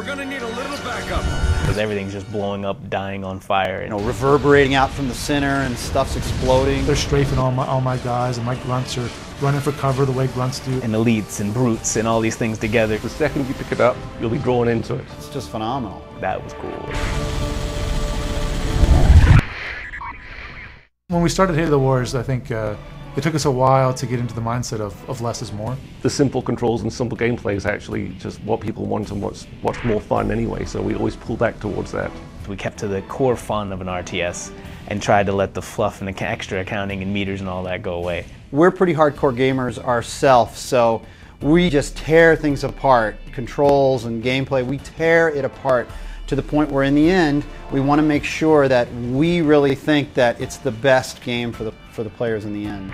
We're gonna need a little backup. Because everything's just blowing up, dying on fire. You know, reverberating out from the center and stuff's exploding. They're strafing all my guys, and my grunts are running for cover the way grunts do. And elites and brutes and all these things together. The second you pick it up, you'll be drawn into it. It's just phenomenal. That was cool. When we started Halo Wars, I think it took us a while to get into the mindset of less is more. The simple controls and simple gameplay is actually just what people want and what's more fun anyway, so we always pull back towards that. We kept to the core fun of an RTS and tried to let the fluff and the extra accounting and meters and all that go away. We're pretty hardcore gamers ourselves, so we just tear things apart. Controls and gameplay, we tear it apart to the point where in the end, we want to make sure that we really think that it's the best game for the players in the end.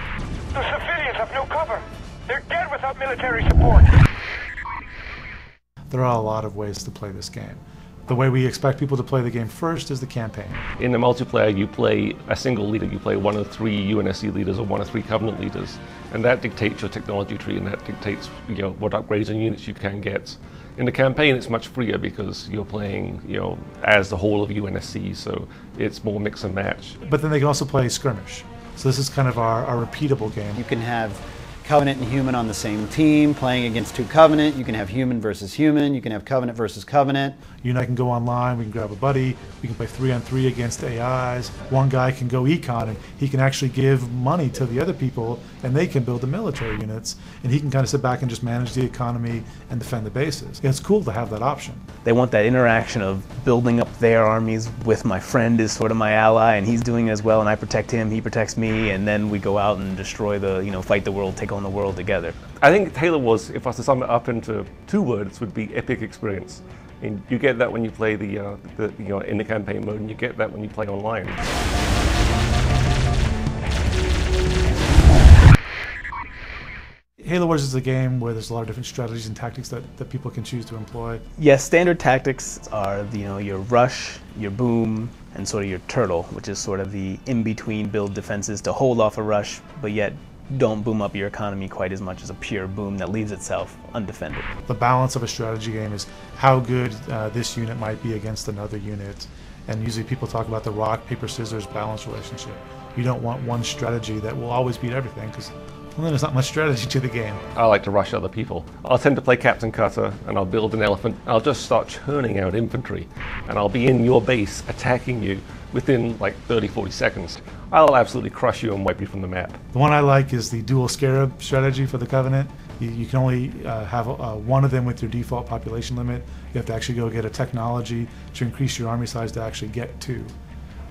The civilians have no cover. They're dead without military support. There are a lot of ways to play this game. The way we expect people to play the game first is the campaign. In the multiplayer, you play a single leader. You play one of 3 UNSC leaders or one of 3 Covenant leaders, and that dictates your technology tree, and that dictates what upgrades and units you can get. In the campaign, it's much freer because you're playing as the whole of UNSC, so it's more mix and match. But then they can also play skirmish. So this is kind of our repeatable game. You can have Covenant and Human on the same team playing against 2 Covenant. You can have Human versus Human. You can have Covenant versus Covenant. You and I can go online, we can grab a buddy, we can play 3-on-3 against AIs. One guy can go econ and he can actually give money to the other people and they can build the military units, and he can kind of sit back and just manage the economy and defend the bases. It's cool to have that option. They want that interaction of building up their armies with my friend is sort of my ally, and he's doing it as well, and I protect him, he protects me, and then we go out and destroy fight the world, take on the world together. I think Halo Wars, if I was to sum it up into 2 words, would be epic experience. I mean, you get that when you play in the campaign mode, and you get that when you play online. Halo Wars is a game where there's a lot of different strategies and tactics that people can choose to employ. Yes, standard tactics are your rush, your boom, and sort of your turtle, which is sort of the in-between build defenses to hold off a rush, but yet don't boom up your economy quite as much as a pure boom that leaves itself undefended. The balance of a strategy game is how good this unit might be against another unit, and usually people talk about the rock, paper, scissors balance relationship. You don't want one strategy that will always beat everything, because then there's not much strategy to the game. I like to rush other people. I'll tend to play Captain Cutter, and I'll build an elephant. I'll just start churning out infantry, and I'll be in your base attacking you within like 30-40 seconds. I'll absolutely crush you and wipe you from the map. The one I like is the dual scarab strategy for the Covenant. You can only have one of them with your default population limit. You have to actually go get a technology to increase your army size to actually get 2.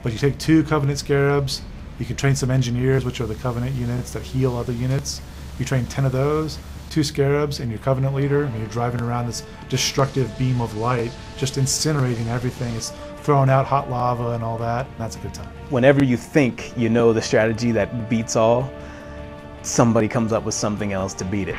But you take 2 Covenant scarabs, you can train some engineers, which are the Covenant units that heal other units. You train 10 of those, 2 scarabs, and your Covenant leader, and you're driving around this destructive beam of light, just incinerating everything. It's throwing out hot lava and all that, and that's a good time. Whenever you think you know the strategy that beats all, somebody comes up with something else to beat it.